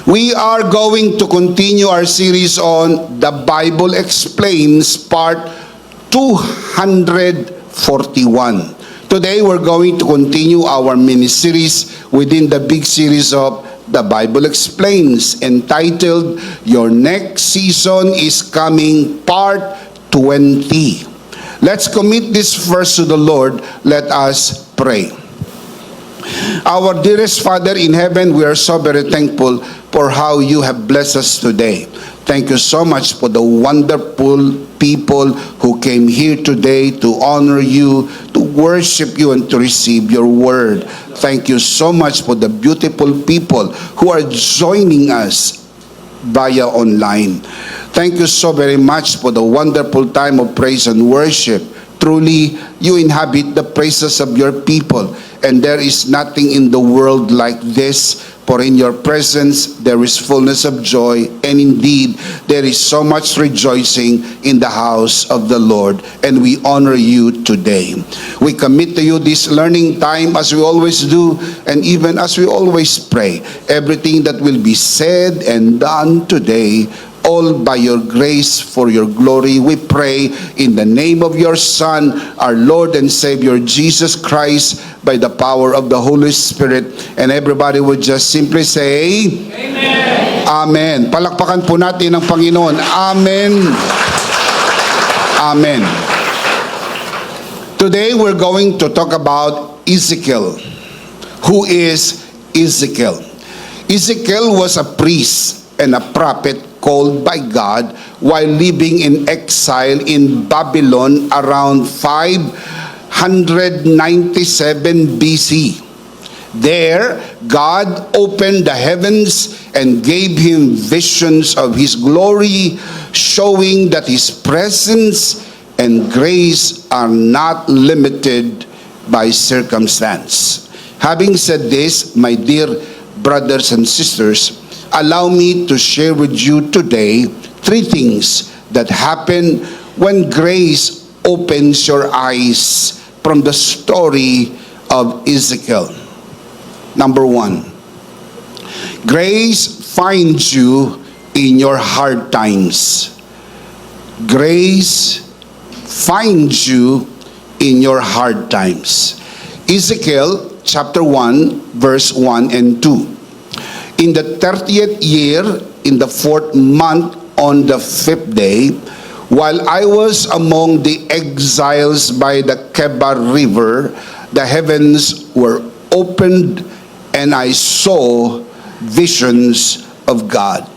We are going to continue our series on The Bible Explains, part 241. Today, we're going to continue our mini-series within the big series of The Bible Explains, entitled, Your Next Season is Coming, Part 20. Let's commit this verse to the Lord. Let us pray. Our dearest Father in heaven, we are so very thankful for how you have blessed us today. Thank you so much for the wonderful people who came here today to honor you, to worship you, and to receive your word. Thank you so much for the beautiful people who are joining us via online. Thank you so very much for the wonderful time of praise and worship. Truly, you inhabit the praises of your people, and there is nothing in the world like this. For in your presence there is fullness of joy, and indeed there is so much rejoicing in the house of the Lord, and we honor you today. We commit to you this learning time as we always do, and even as we always pray. Everything that will be said and done today, all by your grace, for your glory, we pray in the name of your Son, our Lord and Savior, Jesus Christ, by the power of the Holy Spirit. And everybody would just simply say, Amen. Amen. Palakpakan po natin ang Panginoon. Amen. Amen. Today we're going to talk about Ezekiel. Who is Ezekiel? Ezekiel was a priest and a prophet called by God while living in exile in Babylon around 597 BC. There, God opened the heavens and gave him visions of his glory, showing that his presence and grace are not limited by circumstance. Having said this, my dear brothers and sisters, allow me to share with you today 3 things that happen when grace opens your eyes from the story of Ezekiel. Number 1, grace finds you in your hard times. Grace finds you in your hard times. Ezekiel chapter 1, verse 1 and 2. In the 30th year, in the 4th month, on the 5th day, while I was among the exiles by the Kebar River, the heavens were opened and I saw visions of God.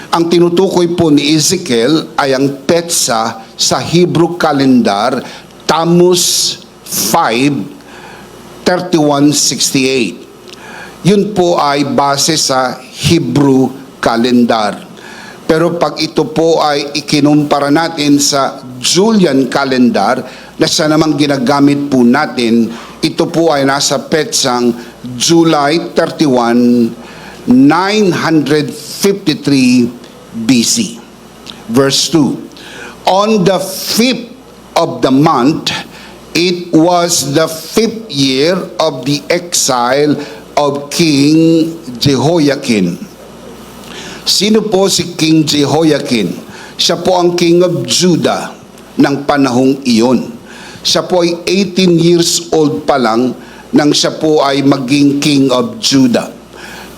Ang tinutukoy po ni Ezekiel ay ang petsa sa Hebrew calendar, Tammuz 5, 3168. Yun po ay base sa Hebrew calendar. Pero pag ito po ay ikinumpara natin sa Julian calendar, na siya namang ginagamit po natin, ito po ay nasa petsang July 31, 953 BC. Verse 2, on the 5th of the month, it was the 5th year of the exile of King Jehoiakim. Sino po si King Jehoiakim? Siya po ang King of Judah ng panahong iyon. Siya po ay 18 years old pa lang nang siya po ay maging King of Judah.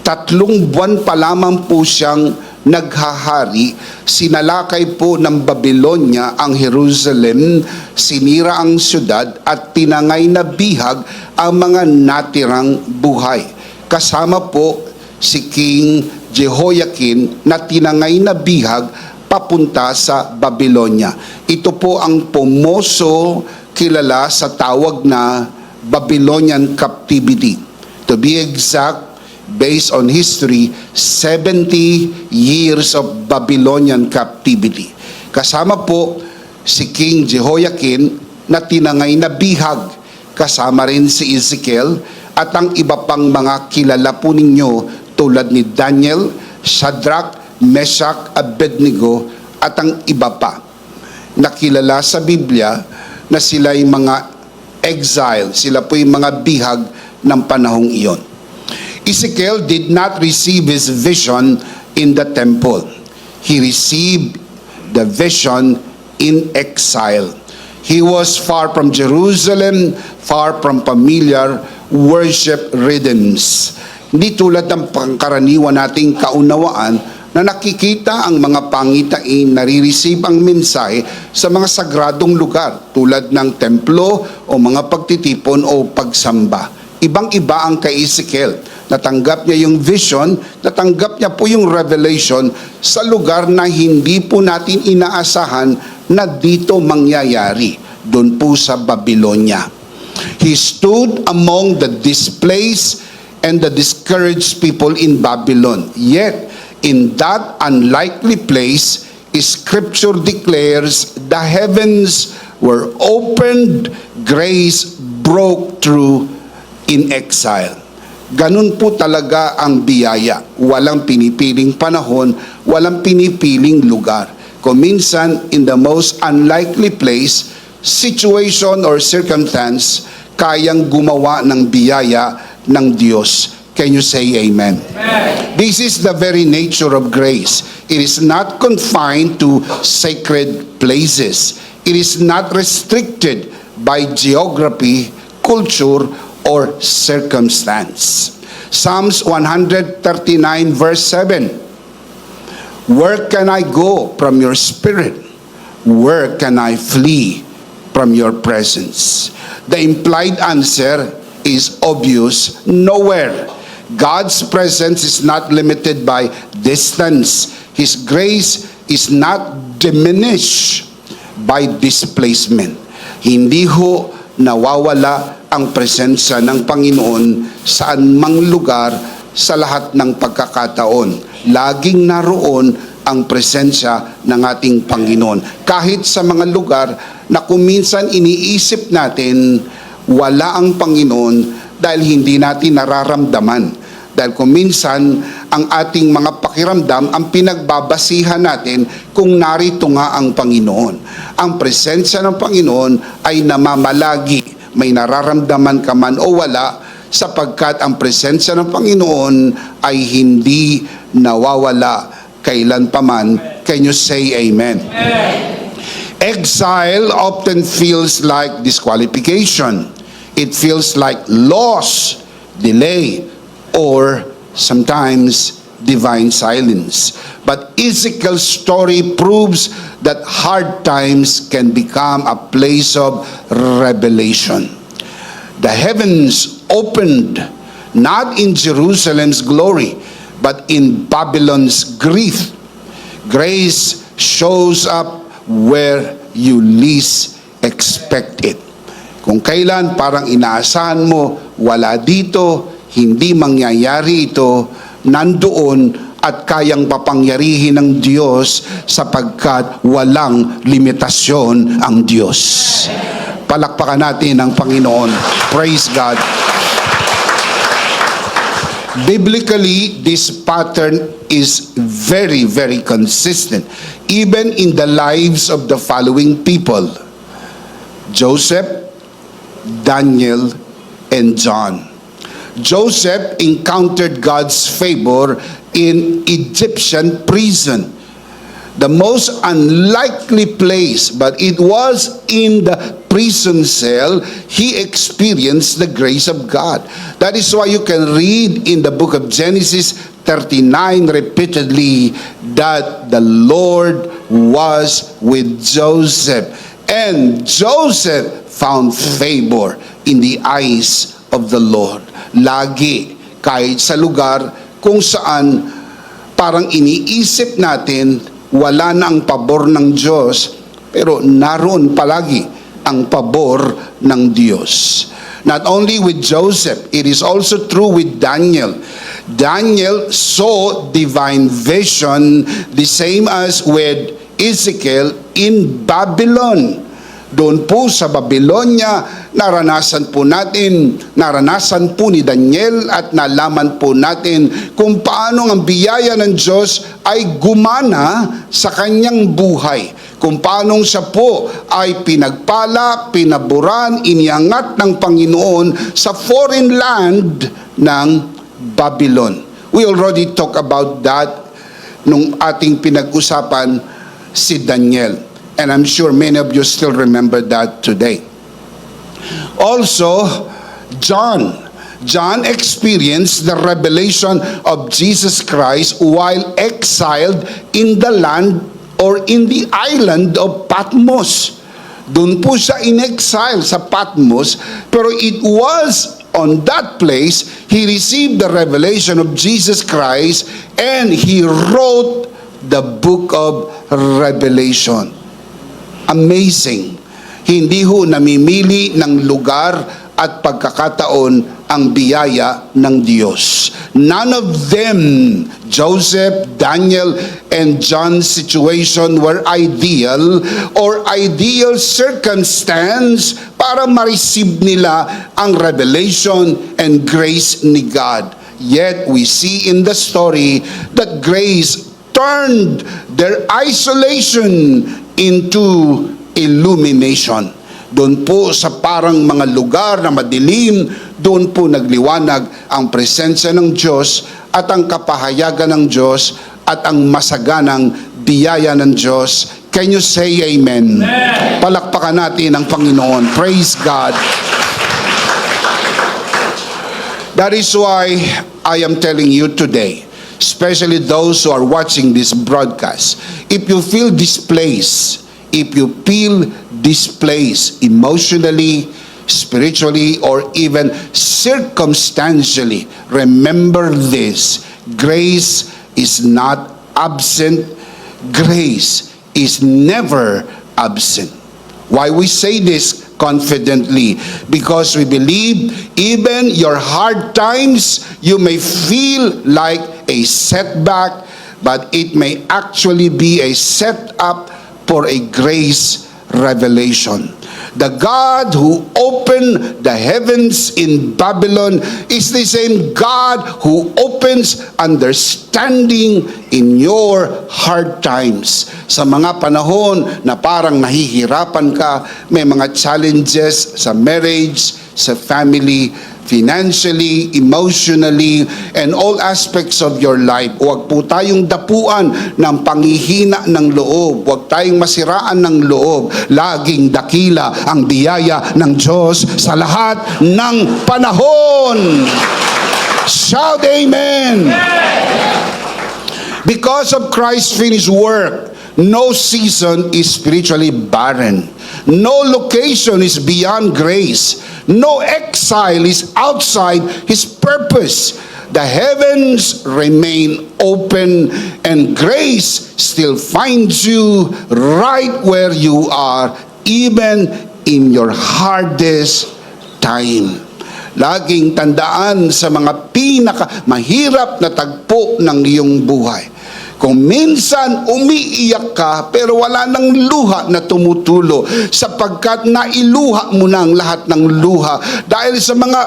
3 buwan pa lamang po siyang naghahari. Sinalakay po ng Babylonia ang Jerusalem, sinira ang syudad at tinangay na bihag ang mga natirang buhay. Kasama po si King Jehoiakim na tinangay na bihag papunta sa Babylonia. Ito po ang pomoso kilala sa tawag na Babylonian captivity. To be exact, based on history, 70 years of Babylonian captivity. Kasama po si King Jehoiakim na tinangay na bihag. Kasama rin si Ezekiel at ang iba pang mga kilala po ninyo tulad ni Daniel, Shadrach, Meshach, Abednego at ang iba pa. Nakilala sa Biblia na sila yung mga exile, sila po yung mga bihag ng panahong iyon. Ezekiel did not receive his vision in the temple. He received the vision in exile. He was far from Jerusalem, far from familiar worship rhythms. Hindi tulad ng pangkaraniwan nating kaunawaan na nakikita ang mga pangitain, nare-receive ang mensahe sa mga sagradong lugar tulad ng templo o mga pagtitipon o pagsamba. Ibang-iba ang kay Ezekiel. Natanggap niya yung vision, natanggap niya po yung revelation sa lugar na hindi po natin inaasahan na dito mangyayari, doon po sa Babylonia. He stood among the displaced and the discouraged people in Babylon. Yet, in that unlikely place, Scripture declares the heavens were opened, grace broke through in exile. Ganun po talaga ang biyaya. Walang pinipiling panahon, walang pinipiling lugar. Kung minsan, in the most unlikely place, situation or circumstance, kayang gumawa ng biyaya ng Diyos. Can you say amen? Amen? This is the very nature of grace. It is not confined to sacred places. It is not restricted by geography, culture, or circumstance. Psalms 139 verse 7. Where can I go from your spirit? Where can I flee from your presence? The implied answer is obvious: nowhere. God's presence is not limited by distance. His grace is not diminished by displacement. Hindi ho nawawala ang presensya ng Panginoon saan mang lugar sa lahat ng pagkakataon. Laging naroon ang presensya ng ating Panginoon. Kahit sa mga lugar na kung minsan iniisip natin wala ang Panginoon dahil hindi natin nararamdaman. Dahil kung minsan ang ating mga pakiramdam ang pinagbabasihan natin kung narito nga ang Panginoon. Ang presensya ng Panginoon ay namamalagi, may nararamdaman ka man o wala, sapagkat ang presensya ng Panginoon ay hindi nawawala kailan paman. Can you say amen? Amen. Exile often feels like disqualification. It feels like loss, delay, or sometimes divine silence. But Ezekiel's story proves that hard times can become a place of revelation. The heavens opened not in Jerusalem's glory, but in Babylon's grief. Grace shows up where you least expect it. Kung kailan parang inaasahan mo, wala dito, hindi mangyayari ito, nandoon at kayang papangyarihin ng Diyos sapagkat walang limitasyon ang Diyos. Palakpakan natin ang Panginoon. Praise God. Biblically, this pattern is very, very consistent, even in the lives of the following people: Joseph, Daniel, and John. Joseph encountered God's favor in Egyptian prison, the most unlikely place, but it was in the prison cell he experienced the grace of God. That is why you can read in the book of Genesis 39 repeatedly that the Lord was with Joseph, and Joseph found favor in the eyes of the Lord. Lagi, kahit sa lugar kung saan parang iniisip natin wala na ang pabor ng Diyos, pero naroon palagi ang pabor ng Diyos. Not only with Joseph, it is also true with Daniel. Daniel saw divine vision, the same as with Ezekiel in Babylon. Doon po sa Babylonia, naranasan po ni Daniel at nalaman po natin kung paano ang biyaya ng Diyos ay gumana sa kanyang buhay. Kung paano siya po ay pinagpala, pinaburan, iniangat ng Panginoon sa foreign land ng Babylon. We already talked about that nung ating pinag-usapan si Daniel. And I'm sure many of you still remember that today. Also, John experienced the revelation of Jesus Christ while exiled in the land or in the island of Patmos. Doon po siya in exile sa Patmos, pero it was on that place he received the revelation of Jesus Christ and he wrote the book of Revelation. Amazing. Hindi ho namimili ng lugar at pagkakataon ang biyaya ng Diyos. None of them, Joseph, Daniel, and John's situation were ideal or ideal circumstance para ma-receive nila ang revelation and grace ni God. Yet we see in the story that grace turned their isolation into illumination. Doon po sa parang mga lugar na madilim, doon po nagliwanag ang presensya ng Diyos at ang kapahayagan ng Diyos at ang masaganang biyaya ng Diyos. Can you say amen? Amen. Palakpakan natin ang Panginoon. Praise God. That is why I am telling you today, especially those who are watching this broadcast, if you feel displaced, if you feel displaced emotionally, spiritually, or even circumstantially, remember this: grace is not absent. Grace is never absent. Why we say this confidently? Because we believe even your hard times, you may feel like a setback, but it may actually be a setup for a grace revelation. The God who opened the heavens in Babylon is the same God who opens understanding in your hard times. Sa mga panahon na parang nahihirapan ka, may mga challenges sa marriage, sa family, financially, emotionally, and all aspects of your life. Huwag po tayong dapuan ng panghihina ng loob. Huwag tayong masiraan ng loob. Laging dakila ang biyaya ng Diyos sa lahat ng panahon. Shout amen! Because of Christ's finished work, no season is spiritually barren. No location is beyond grace. No exile is outside His purpose. The heavens remain open and grace still finds you right where you are, even in your hardest time. Laging tandaan sa mga mahirap na tagpo ng iyong buhay. Kung minsan umiiyak ka pero wala nang luha na tumutulo sapagkat nailuha mo na ang lahat ng luha dahil sa mga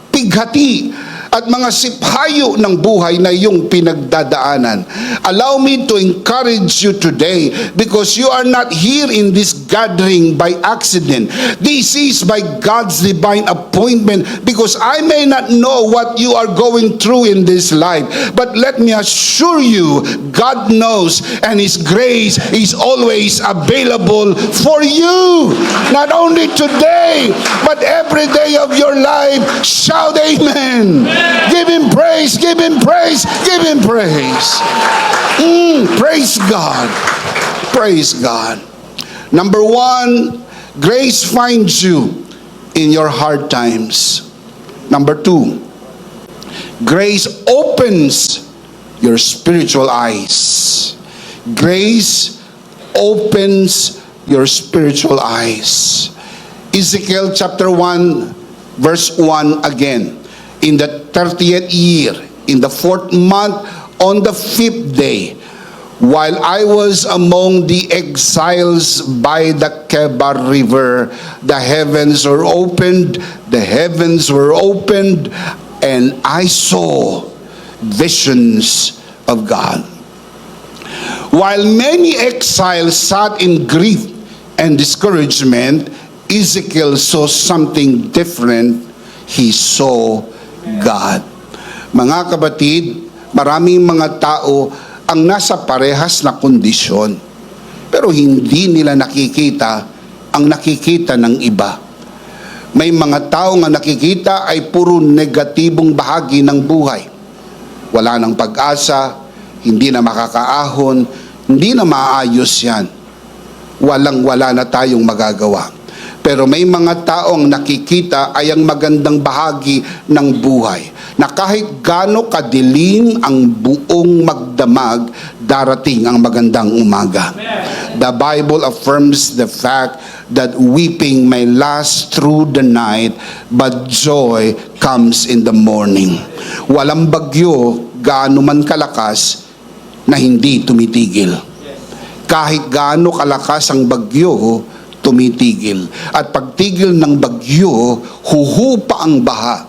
pighati at mga siphayo ng buhay na iyong pinagdadaanan. Allow me to encourage you today because you are not here in this gathering by accident. This is by God's divine appointment because I may not know what you are going through in this life. But let me assure you, God knows and His grace is always available for you. Not only today, but every day of your life. Shout amen. Give Him praise, give Him praise, give Him praise. Praise God. Praise God. Number one, grace finds you in your hard times. Number two, grace opens your spiritual eyes. Grace opens your spiritual eyes. Ezekiel chapter 1, verse 1 again. In the 30th year, in the 4th month, on the 5th day, while I was among the exiles by the Kebar River, the heavens were opened, and I saw visions of God. While many exiles sat in grief and discouragement, Ezekiel saw something different. He saw God. Mga kapatid, maraming mga tao ang nasa parehas na kondisyon, pero hindi nila nakikita ang nakikita ng iba. May mga tao nga nakikita ay puro negatibong bahagi ng buhay. Wala ng pag-asa, hindi na makakaahon, hindi na maayos yan. Walang-wala na tayong magagawa. Pero may mga taong nakikita ay ang magandang bahagi ng buhay, na kahit gaano kadilim ang buong magdamag, darating ang magandang umaga. The Bible affirms the fact that weeping may last through the night, but joy comes in the morning. Walang bagyo, gaano man kalakas, na hindi tumitigil. Kahit gaano kalakas ang bagyo, tumitigil. At pagtigil ng bagyo, huhupa ang baha.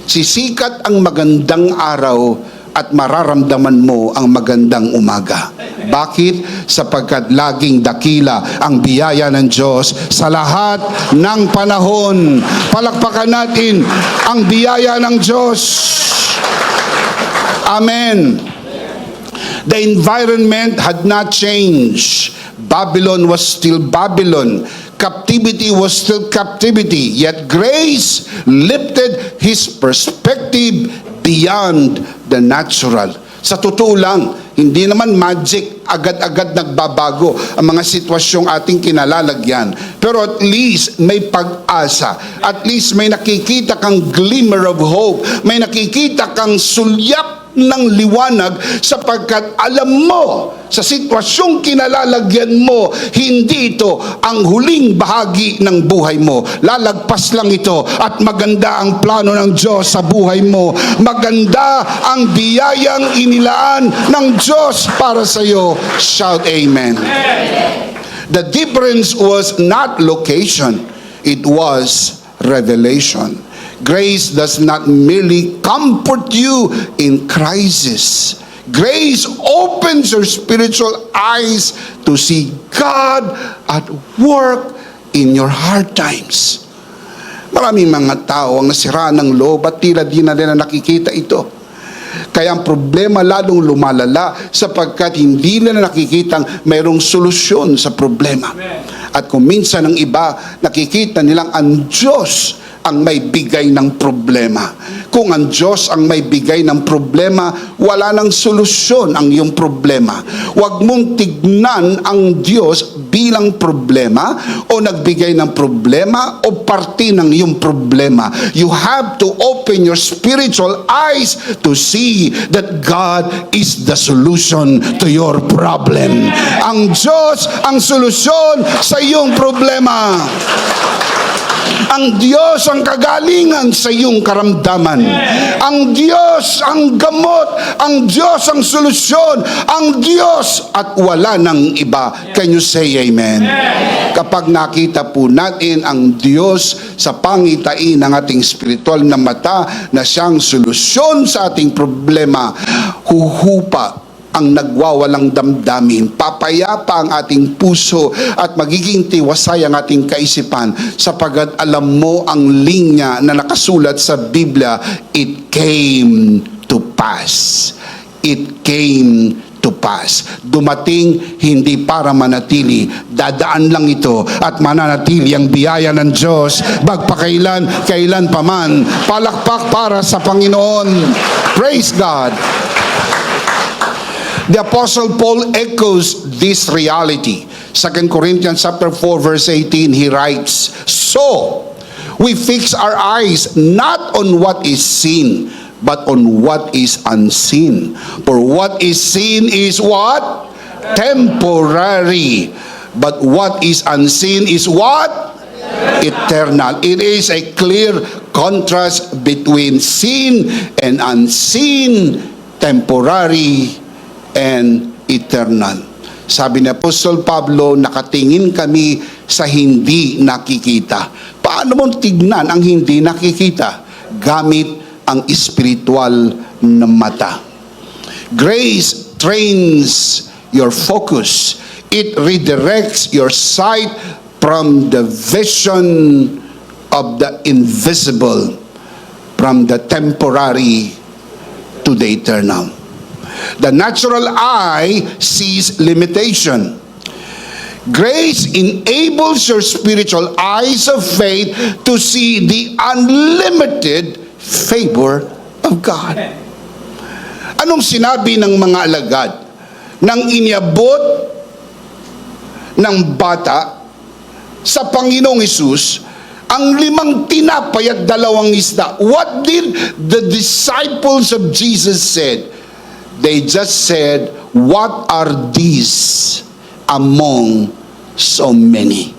Sisikat ang magandang araw at mararamdaman mo ang magandang umaga. Bakit? Sapagkat laging dakila ang biyaya ng Diyos sa lahat ng panahon. Palakpakan natin ang biyaya ng Diyos. Amen. The environment had not changed. Babylon was still Babylon. Captivity was still captivity. Yet grace lifted his perspective beyond the natural. Sa totoo lang, hindi naman magic, agad-agad nagbabago ang mga sitwasyong ating kinalalagyan. Pero at least may pag-asa. At least may nakikita kang glimmer of hope. May nakikita kang sulyap ng liwanag, sapagkat alam mo sa sitwasyong kinalalagyan mo, hindi ito ang huling bahagi ng buhay mo. Lalagpas lang ito at maganda ang plano ng Diyos sa buhay mo. Maganda ang biyayang inilaan ng Diyos para sa iyo. Shout amen. The difference was not location, it was revelation. Grace does not merely comfort you in crisis. Grace opens your spiritual eyes to see God at work in your hard times. Maraming mga tao ang nasira ng loob at tila di na nila nakikita ito. Kaya ang problema lalong lumalala sapagkat hindi nila nakikitang mayroong solusyon sa problema. At kung minsan ang iba, nakikita nilang ang Diyos ang may bigay ng problema. Kung ang Diyos ang may bigay ng problema, wala nang solusyon ang iyong problema. Huwag mong tignan ang Diyos bilang problema o nagbigay ng problema o parte ng iyong problema. You have to open your spiritual eyes to see that God is the solution to your problem. Ang Diyos ang solusyon sa iyong problema. Ang Diyos ang kagalingan sa iyong karamdaman. Ang Diyos ang gamot. Ang Diyos ang solusyon. Ang Diyos at wala nang iba. Can you say amen? Kapag nakita po natin ang Diyos sa pangitain ng ating spiritual na mata na siyang solusyon sa ating problema, huhupa ang nagwawalang damdamin, papayapa ang ating puso at magiging tiwasay ang ating kaisipan sapagkat alam mo ang linya na nakasulat sa Biblia, it came to pass. It came to pass. Dumating hindi para manatili, dadaan lang ito at mananatili ang biyaya ng Diyos magpakailan, kailan paman. Palakpak para sa Panginoon. Praise God. The Apostle Paul echoes this reality. 2 Corinthians chapter 4 verse 18, he writes, "So, we fix our eyes not on what is seen, but on what is unseen. For what is seen is what? Temporary. But what is unseen is what? Eternal." It is a clear contrast between seen and unseen, temporary and eternal. Sabi ni Apostol Pablo, nakatingin kami sa hindi nakikita. Paano mong tignan ang hindi nakikita? Gamit ang espiritual na mata. Grace trains your focus. It redirects your sight from the vision of the invisible, from the temporary to the eternal. The natural eye sees limitation. Grace enables your spiritual eyes of faith to see the unlimited favor of God. Anong sinabi ng mga alagad nang iniabot ng bata sa Panginoong Hesus ang 5 tinapay at 2 isda? What did the disciples of Jesus said? They just said, "What are these among so many?"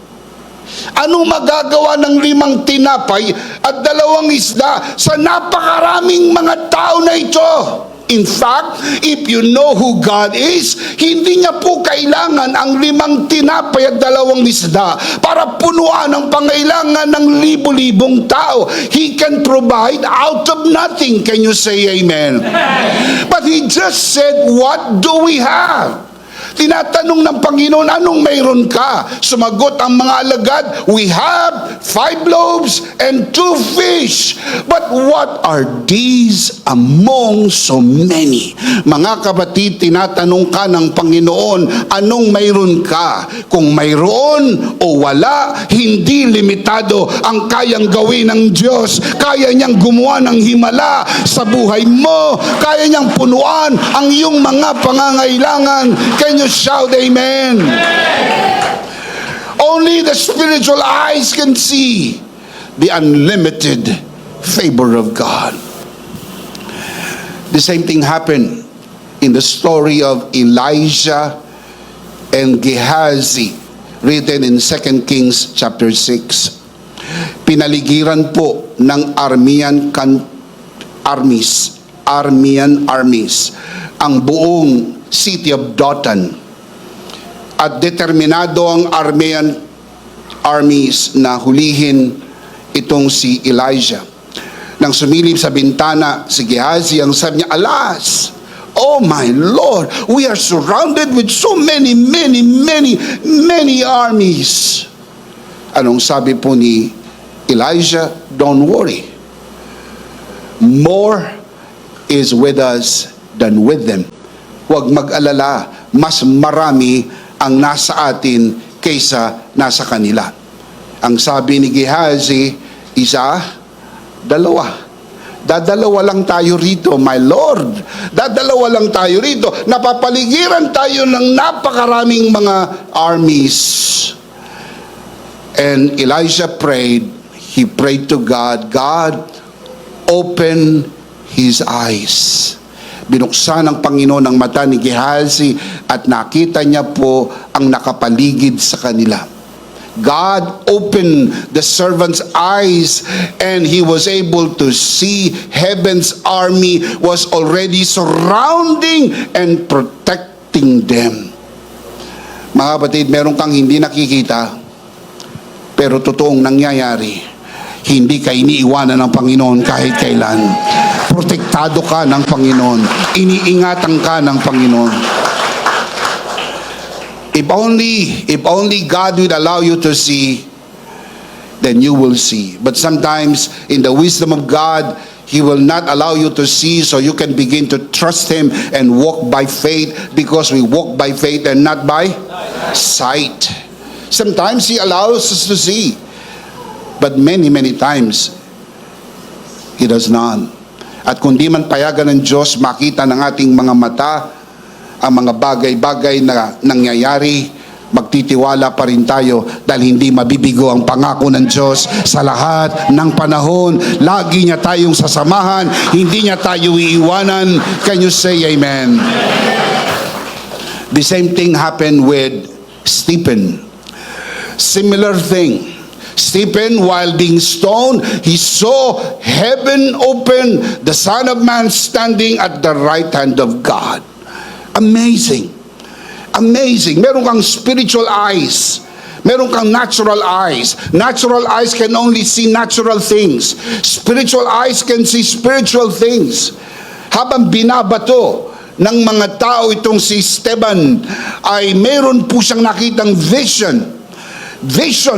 Anong magagawa ng 5 tinapay at 2 isda sa napakaraming mga tao na ito? In fact, if you know who God is, hindi niya po kailangan ang 5 tinapay at 2 isda para punuan ang pangailangan ng libo-libong tao. He can provide out of nothing. Can you say amen? But He just said, "What do we have?" Tinatanong ng Panginoon, anong mayroon ka? Sumagot ang mga alagad, "We have 5 loaves and 2 fish. But what are these among so many?" Mga kapatid, tinatanong ka ng Panginoon, anong mayroon ka? Kung mayroon o wala, hindi limitado ang kayang gawin ng Diyos. Kaya niyang gumawa ng himala sa buhay mo. Kaya niyang punuan ang iyong mga pangangailangan. Can you shout amen? Only the spiritual eyes can see the unlimited favor of God. The same thing happened in the story of Elijah and Gehazi, written in 2 Kings chapter 6. Pinaligiran po ng Aramean armies ang buong city of Dothan. At determinado ang Aramean armies na hulihin itong si Elijah. Nang sumilip sa bintana si Gehazi, ang sabi niya, "Alas! Oh my Lord, we are surrounded with so many armies." Anong sabi po ni Elijah? "Don't worry. More is with us than with them." Huwag mag-alala, mas marami ang nasa atin kaysa nasa kanila. Ang sabi ni Gehazi, 1, 2. Dadalawa lang tayo rito, my Lord. Dadalawa lang tayo rito. Napapaligiran tayo ng napakaraming mga armies. And Elijah prayed. He prayed to God, "God, open his eyes." Binuksan ng Panginoon ang mata ni Gehazi at nakita niya po ang nakapaligid sa kanila. God opened the servant's eyes and he was able to see heaven's army was already surrounding and protecting them. Mga kapatid, meron kang hindi nakikita pero totoong nangyayari. Hindi ka iniiwanan ng Panginoon kahit kailan. Protektado ka ng Panginoon. Iniingatan ka ng Panginoon. If only God would allow you to see, then you will see. But sometimes in the wisdom of God, He will not allow you to see, so you can begin to trust Him and walk by faith, because we walk by faith and not by sight. Sometimes He allows us to see, but many times He does not. At kung di man payagan ng Diyos makita ng ating mga mata ang mga bagay-bagay na nangyayari, magtitiwala pa rin tayo dahil hindi mabibigo ang pangako ng Diyos sa lahat ng panahon. Lagi niya tayong sasamahan, hindi niya tayo iiwanan. Can you say amen? The same thing happened with Stephen. Similar thing. Stephen, while being stoned, he saw heaven open, the Son of Man standing at the right hand of God. Amazing. Amazing. Meron kang spiritual eyes. Meron kang natural eyes. Natural eyes can only see natural things. Spiritual eyes can see spiritual things. Habang binabato ng mga tao itong si Esteban, ay meron po siyang nakitang vision,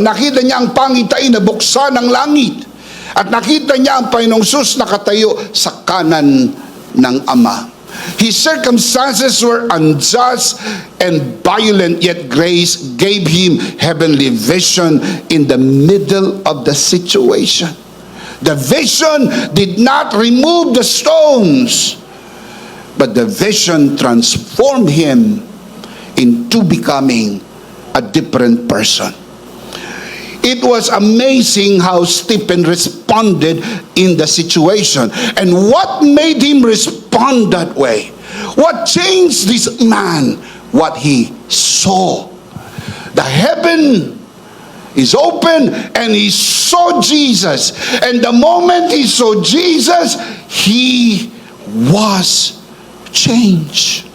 nakita niya ang pangitain na buksan ng langit. At nakita niya ang Panginoong Hesus nakatayo sa kanan ng Ama. His circumstances were unjust and violent, yet grace gave him heavenly vision in the middle of the situation. The vision did not remove the stones, but the vision transformed him into becoming a different person. It was amazing how Stephen responded in the situation. And what made him respond that way? What changed this man? What he saw. The heaven is open and he saw Jesus. And the moment he saw Jesus, he was changed.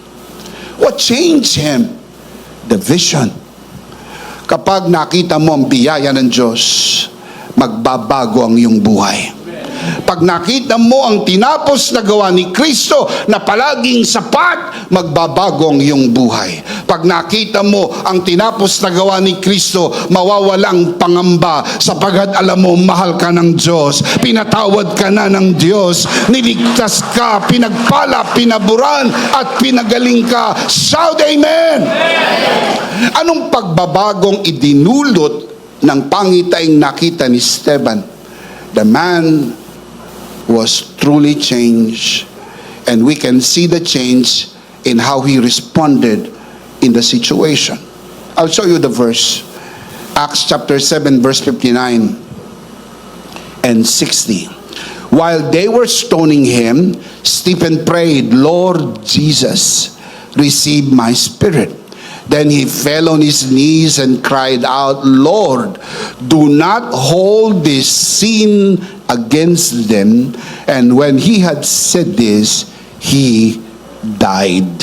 What changed him? The vision. Kapag nakita mo ang biyaya ng Diyos, magbabago ang iyong buhay. Pag nakita mo ang tinapos na gawa ni Kristo na palaging sapat, magbabago ang iyong buhay. Pag nakita mo ang tinapos na gawa ni Kristo, mawawalang pangamba sapagkat alam mo, mahal ka ng Diyos, pinatawad ka na ng Diyos, niligtas ka, pinagpala, pinaburan, at pinagaling ka. Shout Amen! Anong pagbabagong idinulot ng pangitaing nakita ni Stephen? The man was truly changed, and we can see the change in how he responded in the situation. I'll show you the verse. Acts chapter 7 verse 59 and 60. While they were stoning him, Stephen prayed, "Lord Jesus, receive my spirit." Then he fell on his knees and cried out, "Lord, do not hold this sin against them." And when he had said this, he died.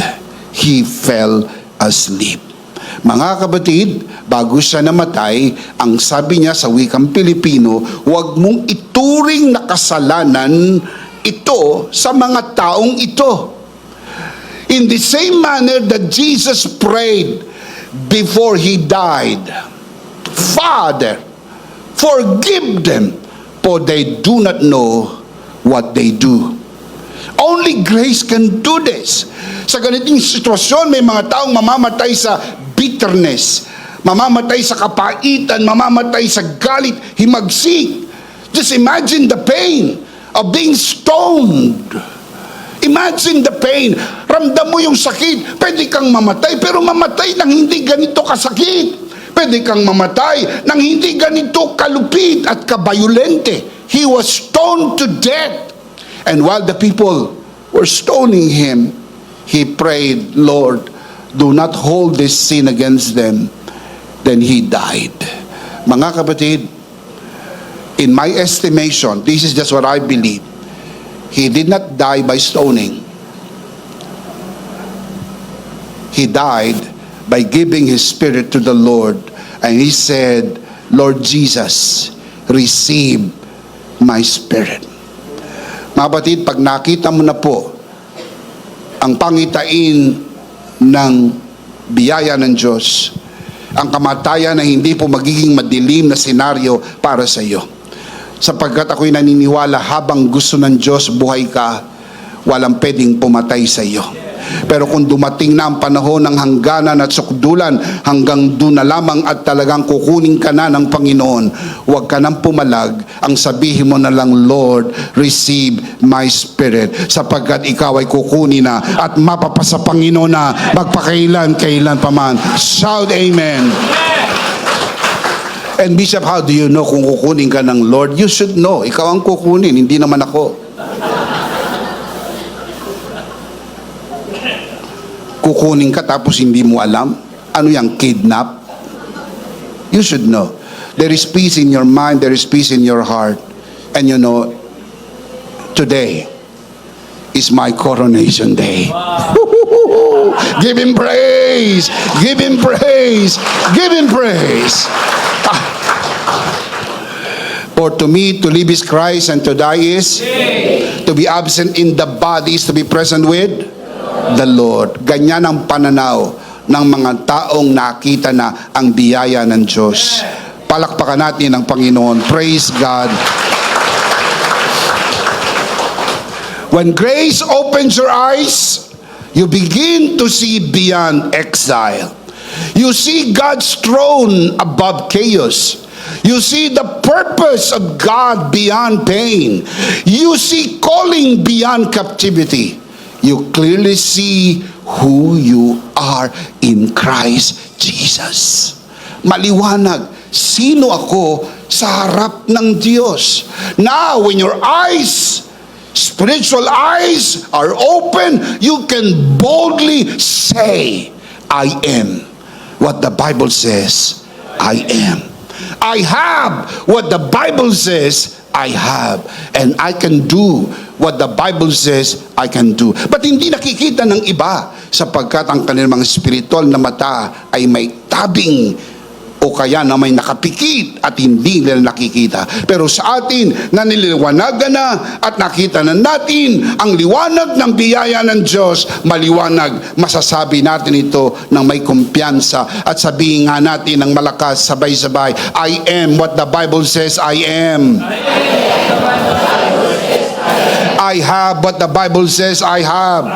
He fell asleep. Mga kapatid, bago siya namatay, ang sabi niya sa wikang Pilipino, huwag mong ituring na kasalanan ito sa mga taong ito. In the same manner that Jesus prayed before he died, "Father, forgive them, for they do not know what they do." Only grace can do this. Sa ganitong sitwasyon, may mga taong mamamatay sa bitterness, mamamatay sa kapaitan, mamamatay sa galit, himagsik. Just imagine the pain of being stoned. Imagine the pain. Ramdam mo yung sakit. Pwede kang mamatay, pero mamatay nang hindi ganito kasakit. Pwede kang mamatay nang hindi ganito kalupit at kabayolente. He was stoned to death. And while the people were stoning him, he prayed, "Lord, do not hold this sin against them." Then he died. Mga kapatid, in my estimation, this is just what I believe, he did not die by stoning. He died by giving his spirit to the Lord. And he said, "Lord Jesus, receive my spirit." Mga kapatid, pag nakita mo na po ang pangitain ng biyaya ng Diyos, ang kamatayan na hindi po magiging madilim na senaryo para sa iyo. Sapagkat ako'y naniniwala, habang gusto ng Diyos buhay ka, walang pwedeng pumatay sa iyo. Pero kung dumating na ang panahon ng hangganan at sukdulan, hanggang doon na lamang at talagang kukunin ka na ng Panginoon, huwag ka nang pumalag. Ang sabihin mo na lang, "Lord, receive my spirit," sapagkat ikaw ay kukunin na at mapapasa Panginoon na magpakailan-kailan pa man. Shout Amen. And Bishop, how do you know kung kukunin ka ng Lord? You should know. Ikaw ang kukunin, hindi naman ako. Kukunin ka tapos hindi mo alam? Ano yung kidnap? You should know. There is peace in your mind, there is peace in your heart. And you know, today is my coronation day. Wow. Give him praise! Give him praise! Give him praise! For to me, to live is Christ, and to die is to be absent in the body is to be present with the Lord. Ganyan ang pananaw ng mga taong nakita na ang biyaya ng Diyos. Palakpakan natin ang Panginoon. Praise God. When grace opens your eyes, you begin to see beyond exile. You see God's throne above chaos. You see the purpose of God beyond pain. You see calling beyond captivity. You clearly see who you are in Christ Jesus. Maliwanag, sino ako sa harap ng Diyos? Now, when your eyes, spiritual eyes are open, you can boldly say, I am what the Bible says I am. I have what the Bible says I have. And I can do what the Bible says I can do. But hindi nakikita ng iba sapagkat ang kanilang mga spiritual na mata ay may tabing o kaya na may nakapikit at hindi nila nakikita. Pero sa atin, na nililiwanagan na at nakita na natin ang liwanag ng biyaya ng Diyos, maliwanag, masasabi natin ito ng may kumpiyansa at sabihin nga natin ng malakas, sabay-sabay, I am what the Bible says I am. I have what the Bible says I have.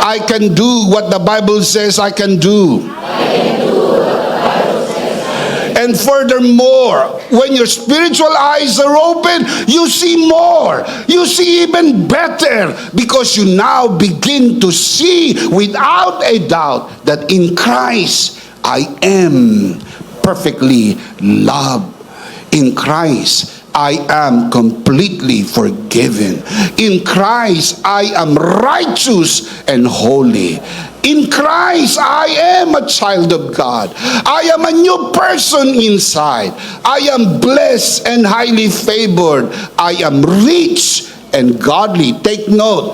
I can do what the Bible says I can do. And furthermore, when your spiritual eyes are open, you see more. You see even better because you now begin to see without a doubt that in Christ I am perfectly loved. In Christ I am completely forgiven. In Christ, I am righteous and holy. In Christ, I am a child of God. I am a new person inside. I am blessed and highly favored. I am rich and godly. Take note,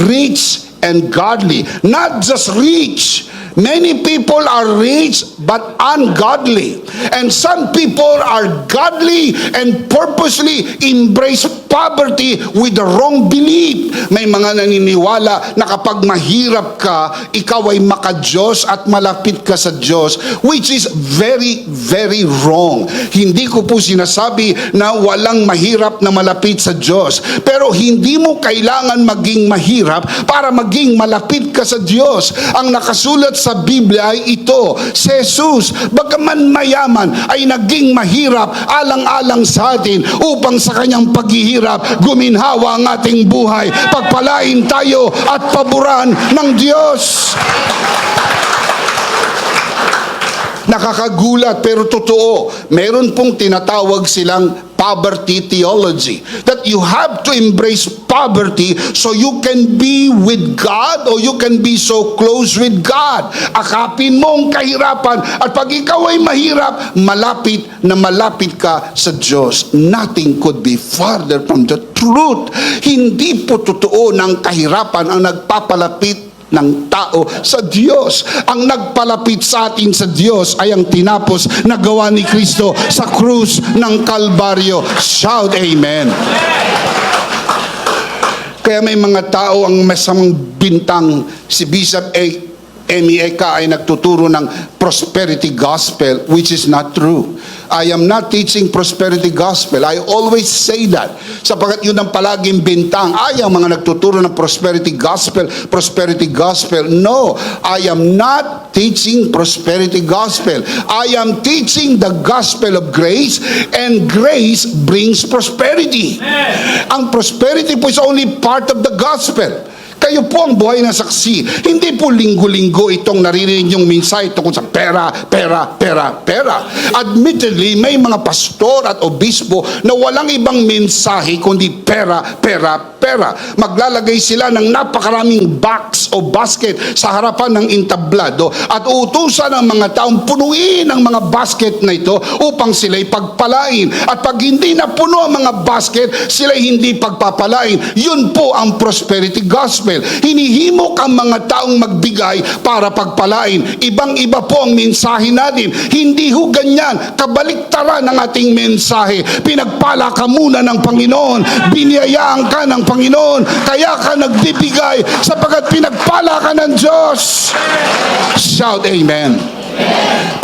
rich and godly. Not just rich. Many people are rich but ungodly. And some people are godly and purposely embrace poverty with the wrong belief. May mga naniniwala na kapag mahirap ka, ikaw ay maka-Diyos at malapit ka sa Diyos, which is very, very wrong. Hindi ko po sinasabi na walang mahirap na malapit sa Diyos. Pero hindi mo kailangan maging mahirap para maging malapit ka sa Diyos. Ang nakasulat sa Biblia ay ito, si Jesus, bagaman mayaman, ay naging mahirap alang-alang sa atin upang sa kanyang paghihirap, guminhawa ang ating buhay. Pagpalain tayo at paboran ng Diyos. Nakakagulat pero totoo. Meron pong tinatawag silang poverty theology. That you have to embrace poverty so you can be with God or you can be so close with God. Akapin mo ang kahirapan at pag ikaw ay mahirap, malapit na malapit ka sa Diyos. Nothing could be farther from the truth. Hindi po totoo ng kahirapan ang nagpapalapit ng tao sa Diyos. Ang nagpalapit sa atin sa Diyos ay ang tinapos na gawa ni Kristo sa krus ng Kalbaryo. Shout amen. Kaya may mga tao ang masamang bintang. Si Bishop Amy Eka ay nagtuturo ng prosperity gospel, which is not true. I am not teaching prosperity gospel. I always say that. Sapagat yun ang palaging bintang. Ay, ang mga nagtuturo ng prosperity gospel, prosperity gospel. No, I am not teaching prosperity gospel. I am teaching the gospel of grace, and grace brings prosperity. Ang prosperity po is only part of the gospel. Kayo po ang buhay na saksi. Hindi po linggo-linggo itong naririnig yung mensahe tungkol sa pera, pera, pera, pera. Admittedly, may mga pastor at obispo na walang ibang mensahe kundi pera, pera, pera. Maglalagay sila ng napakaraming box o basket sa harapan ng entablado at uutusan ng mga taong punuin ang mga basket na ito upang sila'y pagpalain. At pag hindi na puno ang mga basket, sila'y hindi pagpapalain. Yun po ang prosperity gospel. Hinihimok ang mga taong magbigay para pagpalain. Ibang-iba po ang mensahe natin. Hindi ho ganyan. Kabaliktaran ng ating mensahe. Pinagpala ka muna ng Panginoon. Biniyayaan ka ng Panginoon. Kaya ka nagbibigay sapagkat pinagpala ka ng Diyos. Shout amen.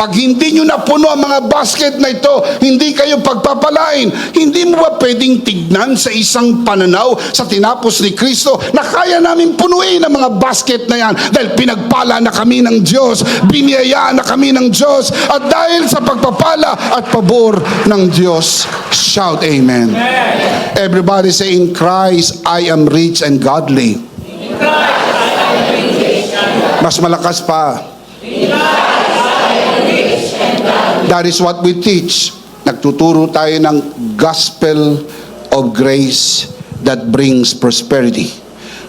Pag hindi nyo napuno ang mga basket na ito, hindi kayo pagpapalain. Hindi mo ba pwedeng tignan sa isang pananaw sa tinapos ni Kristo na kaya namin punuin ang mga basket na yan dahil pinagpala na kami ng Diyos, biniyayaan na kami ng Diyos, at dahil sa pagpapala at pabor ng Diyos. Shout amen. Everybody say, in Christ I am rich and godly. Mas malakas pa. That is what we teach. Nagtuturo tayo ng gospel of grace that brings prosperity.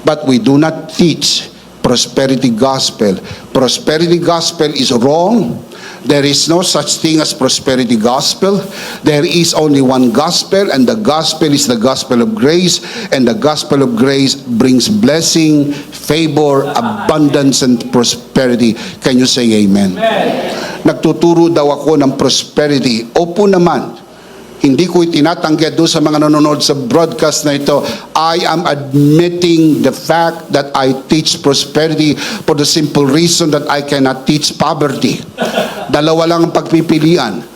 But we do not teach prosperity gospel. Prosperity gospel is wrong. There is no such thing as prosperity gospel. There is only one gospel, and the gospel is the gospel of grace, and the gospel of grace brings blessing, favor, abundance, and prosperity. Can you say amen? Nagtuturo daw ako ng prosperity. Opo naman. Hindi ko itinatanggi doon sa mga nanonood sa broadcast na ito. I am admitting the fact that I teach prosperity for the simple reason that I cannot teach poverty. Dalawa lang ang pagpipilian.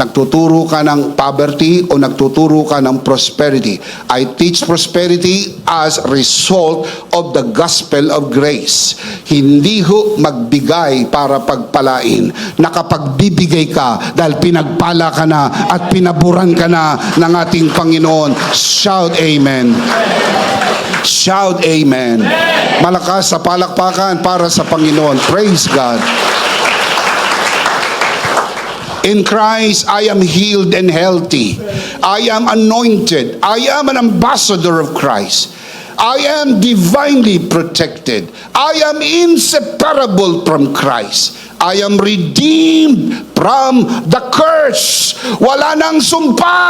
Nagtuturo ka ng poverty o nagtuturo ka ng prosperity. I teach prosperity as a result of the gospel of grace. Hindi ho magbigay para pagpalain. Nakapagbibigay ka dahil pinagpala ka na at pinaburan ka na ng ating Panginoon. Shout amen. Shout amen. Malakas sa palakpakan para sa Panginoon. Praise God. In Christ, I am healed and healthy. I am anointed. I am an ambassador of Christ. I am divinely protected. I am inseparable from Christ. I am redeemed from the curse. Wala nang sumpa.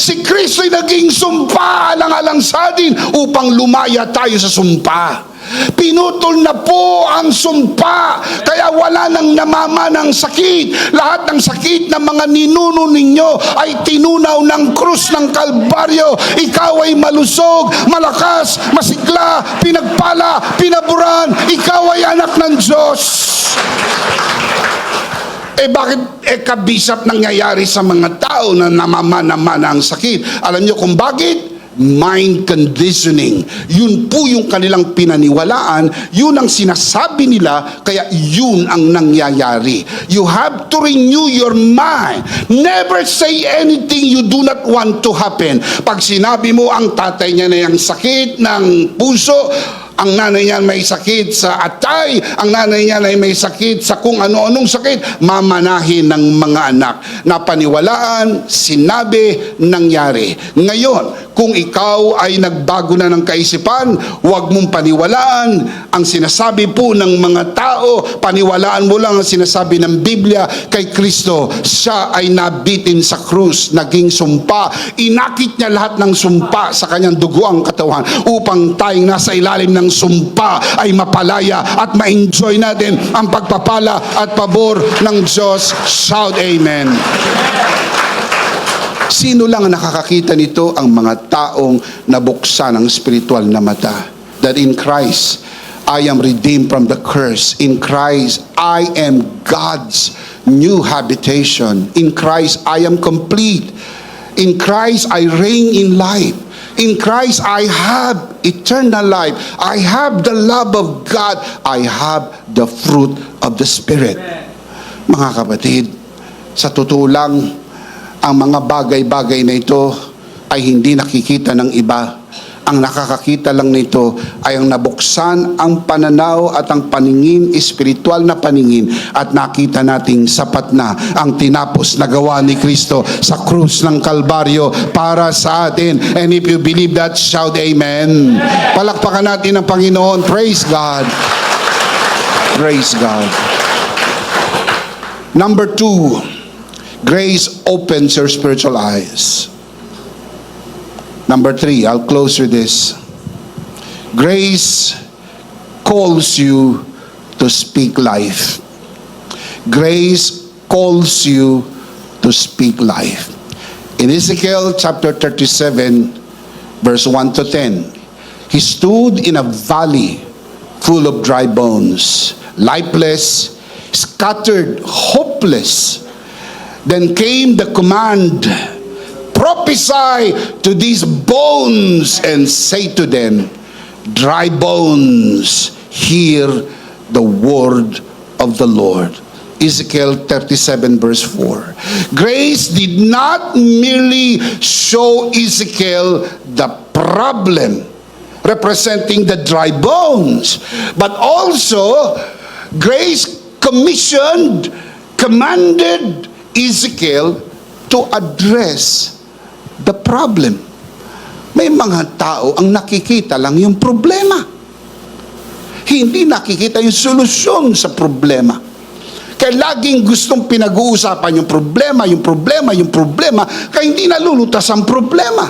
Si Kristo'y naging sumpa alang-alang sa atin upang lumaya tayo sa sumpa. Pinutol na po ang sumpa, kaya wala nang namamanang sakit. Lahat ng sakit ng mga ninuno ninyo ay tinunaw ng krus ng Kalbaryo. Ikaw ay malusog, malakas, masigla, pinagpala, pinaburan. Ikaw ay anak ng Diyos. Bakit kabisat nangyayari sa mga tao na namamana-mana ang sakit? Alam niyo kung bakit? Mind conditioning. Yun po yung kanilang pinaniwalaan, yun ang sinasabi nila, kaya yun ang nangyayari. You have to renew your mind. Never say anything you do not want to happen. Pag sinabi mo ang tatay niya na yung sakit ng puso, ang nanay niya may sakit sa atay, ang nanay niya ay may sakit sa kung ano-anong sakit, mamanahin ng mga anak. Napaniwalaan, sinabi, nangyari. Ngayon, kung ikaw ay nagbago na ng kaisipan, huwag mong paniwalaan ang sinasabi po ng mga tao, paniwalaan mo lang ang sinasabi ng Biblia kay Kristo. Siya ay nabitin sa krus, naging sumpa. Inakit niya lahat ng sumpa sa kanyang dugo ang katawan upang tayong nasa ilalim ng sumpa ay mapalaya at ma-enjoy natin ang pagpapala at pabor ng Diyos. Shout amen. Sino lang ang nakakakita nito? Ang mga taong nabuksan ang spiritual na mata. That in Christ, I am redeemed from the curse. In Christ, I am God's new habitation. In Christ, I am complete. In Christ, I reign in life. In Christ, I have eternal life. I have the love of God. I have the fruit of the Spirit. Mga kapatid, sa totoo lang, ang mga bagay-bagay na ito ay hindi nakikita ng iba. Ang nakakakita lang nito ay ang nabuksan ang pananaw at ang paningin, espiritual na paningin, at nakita nating sapat na ang tinapos na gawa ni Kristo sa krus ng Kalbaryo para sa atin. And if you believe that, shout amen. Palakpakan natin ang Panginoon. Praise God. Praise God. Number 2, grace opens your spiritual eyes. Number 3, I'll close with this. Grace calls you to speak life. Grace calls you to speak life. In Ezekiel chapter 37, verse 1 to 10, he stood in a valley full of dry bones, lifeless. scattered, hopeless. Then came the command, prophesy to these bones and say to them, dry bones, hear the word of the Lord. Ezekiel 37 verse 4. Grace did not merely show Ezekiel the problem representing the dry bones, but also grace commanded Ezekiel to address the problem. May mga tao ang nakikita lang yung problema. Hindi nakikita yung solusyon sa problema. Kaya laging gustong pinag-uusapan yung problema, kaya hindi nalulutas ang problema.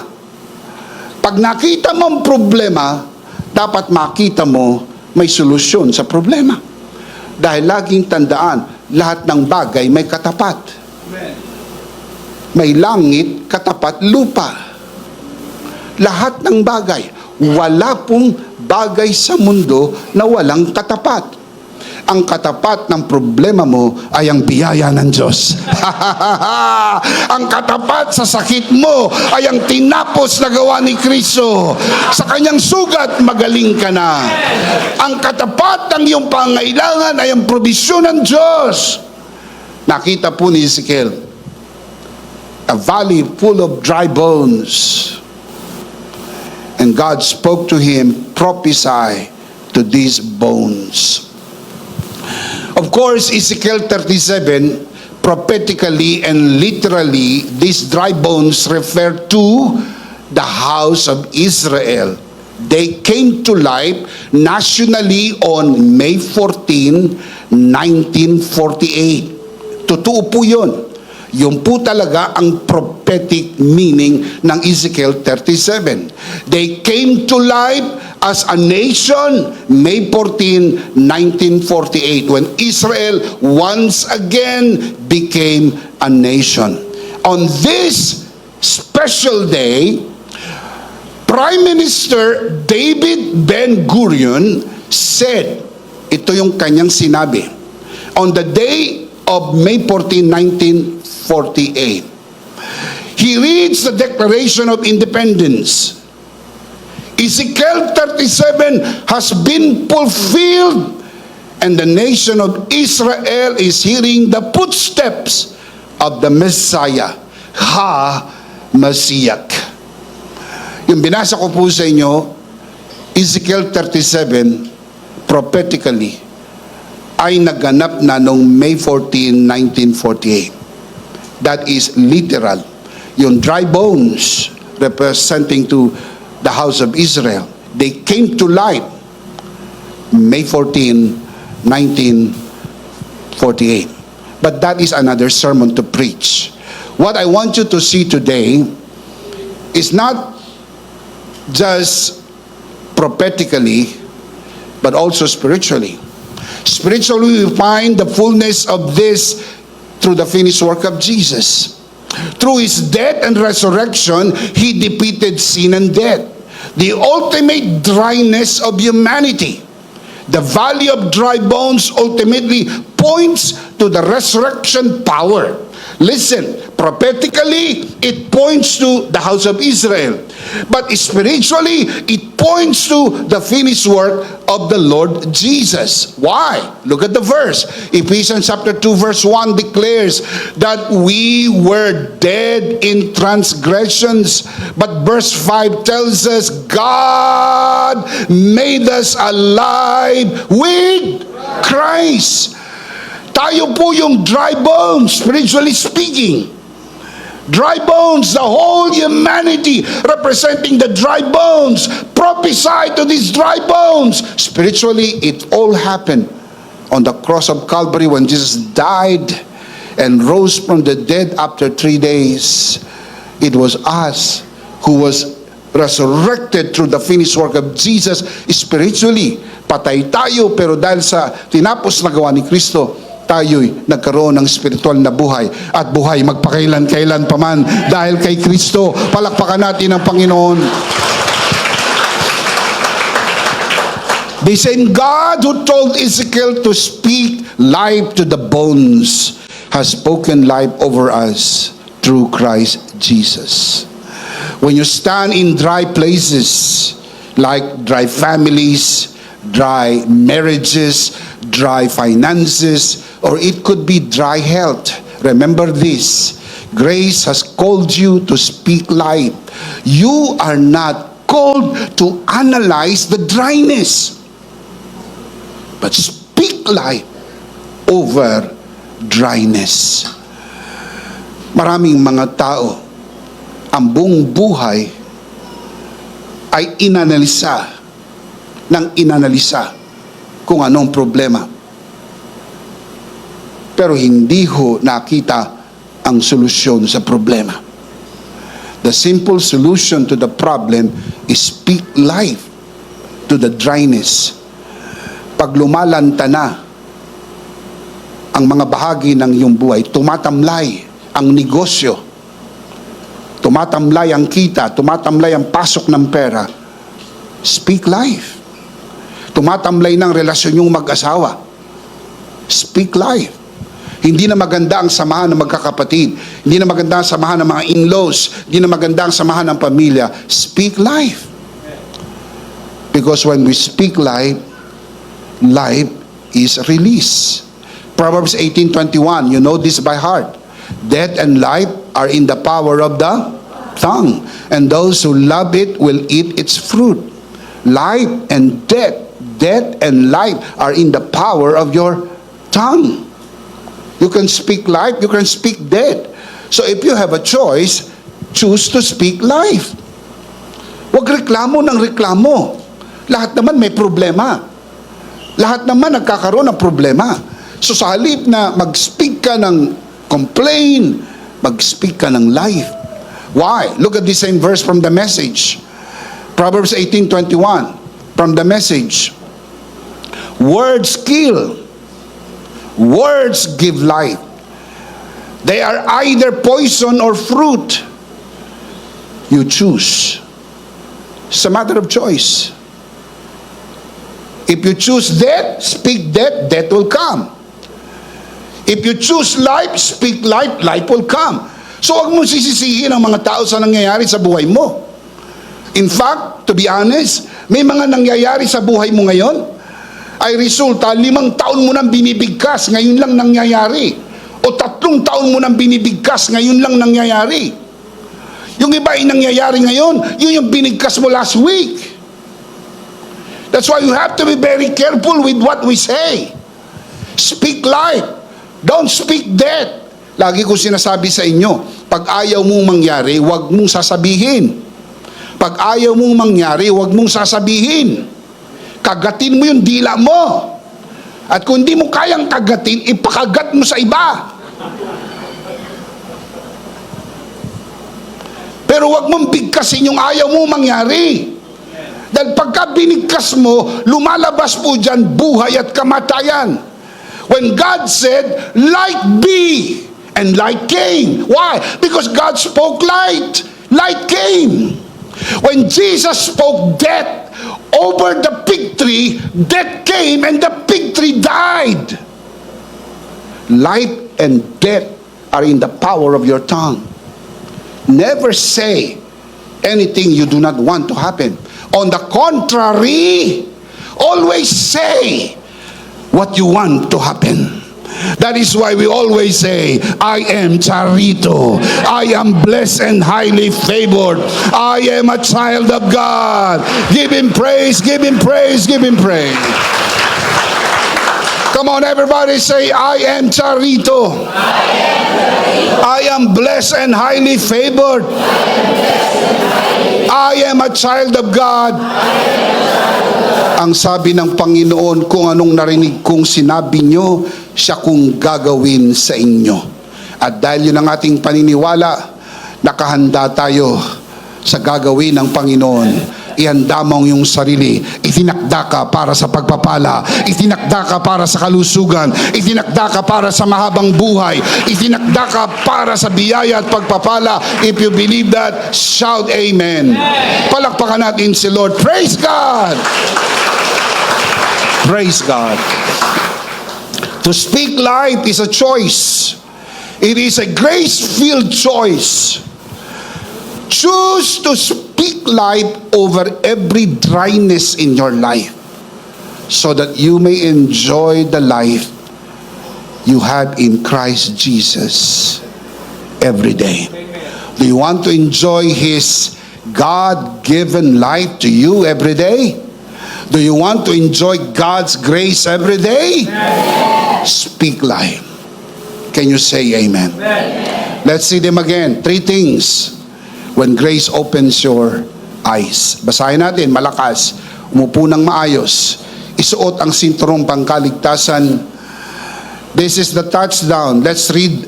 Pag nakita mo ang problema, dapat makita mo may solusyon sa problema. Dahil laging tandaan, lahat ng bagay may katapat. May langit, katapat lupa. Lahat ng bagay. Wala pong bagay sa mundo na walang katapat. Ang katapat ng problema mo ay ang biyaya ng Diyos. Ang katapat sa sakit mo ay ang tinapos na gawa ni Kristo. Sa kanyang sugat, magaling ka na. Ang katapat ng iyong pangailangan ay ang probisyon ng Diyos. Nakita po ni Ezekiel, a valley full of dry bones. And God spoke to him, prophesy to these bones. Of course, Ezekiel 37, prophetically and literally, these dry bones refer to the house of Israel. They came to life nationally on May 14, 1948. Totoo po yun. Yun po talaga ang prophetic meaning ng Ezekiel 37. They came to life as a nation, May 14, 1948, when Israel once again became a nation. On this special day, Prime Minister David Ben-Gurion said, ito yung kanyang sinabi, on the day of May 14, 1948, he reads the Declaration of Independence. Ezekiel 37 has been fulfilled, and the nation of Israel is hearing the footsteps of the Messiah, Ha-Mashiach. Yung binasa ko po sa inyo, Ezekiel 37, prophetically, ay naganap na noong May 14, 1948. That is literal. Yung dry bones representing to the house of Israel, they came to life May 14, 1948. But that is another sermon to preach. What I want you to see today is not just prophetically, but also spiritually. Spiritually, we find the fullness of this through the finished work of Jesus. Through his death and resurrection, he defeated sin and death. The ultimate dryness of humanity. The valley of dry bones ultimately points to the resurrection power. Listen, prophetically, it points to the house of Israel. But spiritually, it points to the finished work of the Lord Jesus. Why? Look at the verse. Ephesians chapter 2 verse 1 declares that we were dead in transgressions. But verse 5 tells us God made us alive with Christ. Tayo po yung dry bones, spiritually speaking. Dry bones, the whole humanity representing the dry bones. Prophesy to these dry bones. Spiritually, it all happened on the cross of Calvary when Jesus died and rose from the dead after 3 days. It was us who was resurrected through the finished work of Jesus. Spiritually, patay tayo, pero dahil sa tinapos na gawa ni Kristo, tayo'y nagkaroon ng spiritual na buhay at buhay magpakailan-kailan paman dahil kay Kristo. Palakpakan natin ang Panginoon. The same God who told Ezekiel to speak life to the bones has spoken life over us through Christ Jesus. When you stand in dry places, like dry families, dry marriages, dry finances, or it could be dry health, remember this: grace has called you to speak life. You are not called to analyze the dryness, but speak life over dryness. Maraming mga tao, ang buong buhay ay inanalisa kung anong problema. Pero hindi ho nakita ang solusyon sa problema. The simple solution to the problem is speak life to the dryness. Pag lumalanta na ang mga bahagi ng iyong buhay, tumatamlay ang negosyo, tumatamlay ang kita, tumatamlay ang pasok ng pera, speak life. Tumatamlay ng relasyon yung mag-asawa, speak life. Hindi na maganda ang samahan ng magkakapatid, hindi na maganda ang samahan ng mga in-laws, hindi na maganda ang samahan ng pamilya, speak life. Because when we speak life, life is released. Proverbs 18:21, you know this by heart. Death and life are in the power of the tongue, and those who love it will eat its fruit. Life and death and life are in the power of your tongue. You can speak life, you can speak death. So if you have a choice, choose to speak life. Huwag reklamo ng reklamo. Lahat naman may problema. Lahat naman nagkakaroon ng problema. So sa halip na mag-speak ka ng complain, mag-speak ka ng life. Why? Look at the same verse from the Message. Proverbs 18:21 from the Message. Words kill. Words give life. They are either poison or fruit. You choose. It's a matter of choice. If you choose death, speak death, death will come. If you choose life, speak life, life will come. So huwag mo sisisihin ang mga tao sa nangyayari sa buhay mo. In fact, to be honest, may mga nangyayari sa buhay mo ngayon ay resulta 5 taon mo nang binibigkas, ngayon lang nangyayari. O 3 taon mo nang binibigkas, ngayon lang nangyayari. Yung iba ay nangyayari ngayon, yun yung binigkas mo last week. That's why you have to be very careful with what we say. Speak life. Don't speak death. Lagi ko sinasabi sa inyo, pag ayaw mong mangyari, huwag mong sasabihin. Pag ayaw mong mangyari, huwag mong sasabihin. Kagatin mo yung dila mo. At kung hindi mo kayang kagatin, ipakagat mo sa iba. Pero huwag mong bigkasin yung ayaw mo mangyari. Dahil pagka binigkas mo, lumalabas po dyan buhay at kamatayan. When God said, light be, and light came. Why? Because God spoke light. Light came. When Jesus spoke death over the fig tree, death came and the fig tree died. Life and death are in the power of your tongue. Never say anything you do not want to happen. On the contrary, always say what you want to happen. That is why we always say, I am Charito. I am blessed and highly favored. I am a child of God. Give Him praise, give Him praise, give Him praise. Come on, everybody say, I am Charito. I am blessed and highly favored. I am a child of God. Ang sabi ng Panginoon, kung anong narinig kong sinabi nyo, siya kung gagawin sa inyo. At dahil yun ang ating paniniwala, nakahanda tayo sa gagawin ng Panginoon. Ihanda mo ang iyong sarili. Itinakda ka para sa pagpapala. Itinakda ka para sa kalusugan. Itinakda ka para sa mahabang buhay. Itinakda ka para sa biyaya at pagpapala. If you believe that, shout amen. Palakpakan natin si Lord. Praise God! Praise God. To speak life is a choice. It is a grace-filled choice. Choose to speak life over every dryness in your life so that you may enjoy the life you have in Christ Jesus every day. Do you want to enjoy His God-given life to you every day? Do you want to enjoy God's grace every day? Amen. Speak life. Can you say amen? Amen? Let's see them again. 3 things when grace opens your eyes. Basahin natin, malakas. Umupo ng maayos. Isuot ang sinturong pangkaligtasan. This is the touchdown. Let's read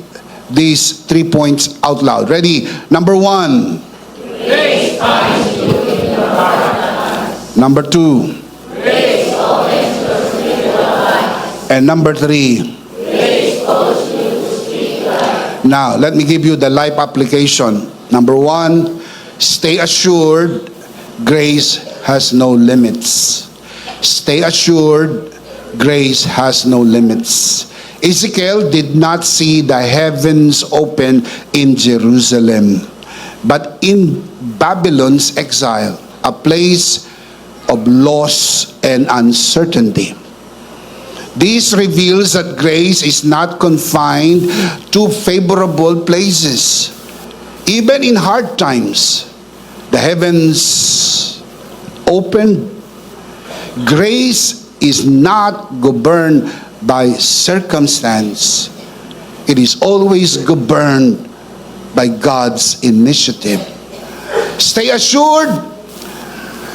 these 3 points out loud. Ready? Number 1. Grace finds you in your heart. Number 2. Grace opens your spiritual eyes. And number 3. Grace calls you to speak life. Now, let me give you the life application. Number 1, stay assured grace has no limits. Stay assured grace has no limits. Ezekiel did not see the heavens open in Jerusalem, but in Babylon's exile, a place of loss and uncertainty. This reveals that grace is not confined to favorable places. Even in hard times, the heavens opened. Grace is not governed by circumstance. It is always governed by God's initiative. Stay assured,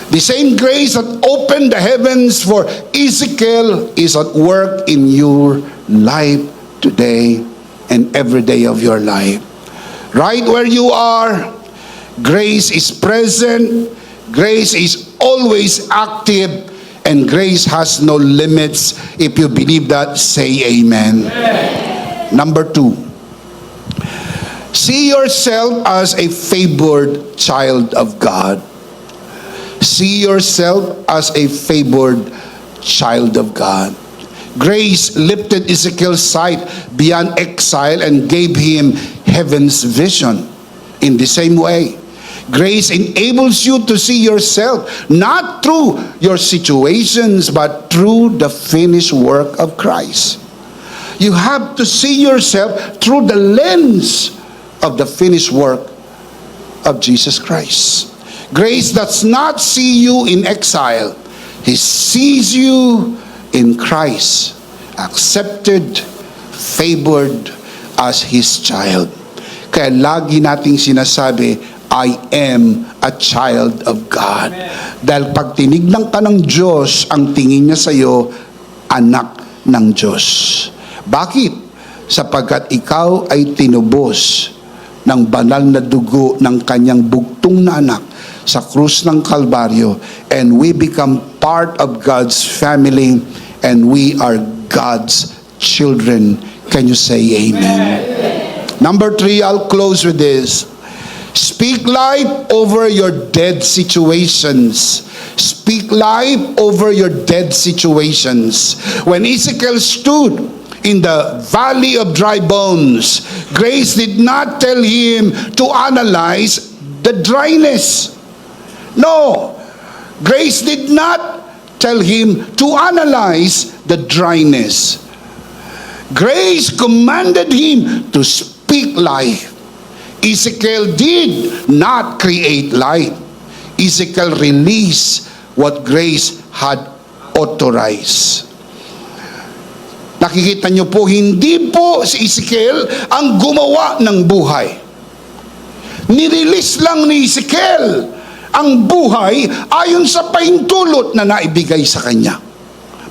the same grace that opened the heavens for Ezekiel is at work in your life today and every day of your life. Right where you are, grace is present, grace is always active, and grace has no limits. If you believe that, say amen. Amen. Number 2, see yourself as a favored child of God. See yourself as a favored child of God. Grace lifted Ezekiel's sight beyond exile and gave him heaven's vision. In the same way, grace enables you to see yourself not through your situations but through the finished work of Christ. You have to see yourself through the lens of the finished work of Jesus Christ. Grace does not see you in exile. He sees you in Christ, accepted, favored as His child. Kaya lagi nating sinasabi, I am a child of God. Amen. Dahil pag tinignan ka ng Diyos, ang tingin niya sa iyo, anak ng Diyos. Bakit? Sapagkat ikaw ay tinubos ng banal na dugo ng kanyang bugtong na anak sa krus ng Kalbaryo, and we become part of God's family, and we are God's children. Can you say amen? Number 3, I'll close with this. Speak life over your dead situations. Speak life over your dead situations. When Ezekiel stood in the valley of dry bones, grace did not tell him to analyze the dryness. No, grace did not tell him to analyze the dryness. Grace commanded him to speak life. Ezekiel did not create life. Ezekiel released what grace had authorized. Nakikita niyo po, hindi po si Ezekiel ang gumawa ng buhay. Nirelease lang ni Ezekiel ang buhay ayon sa pahintulot na naibigay sa kanya.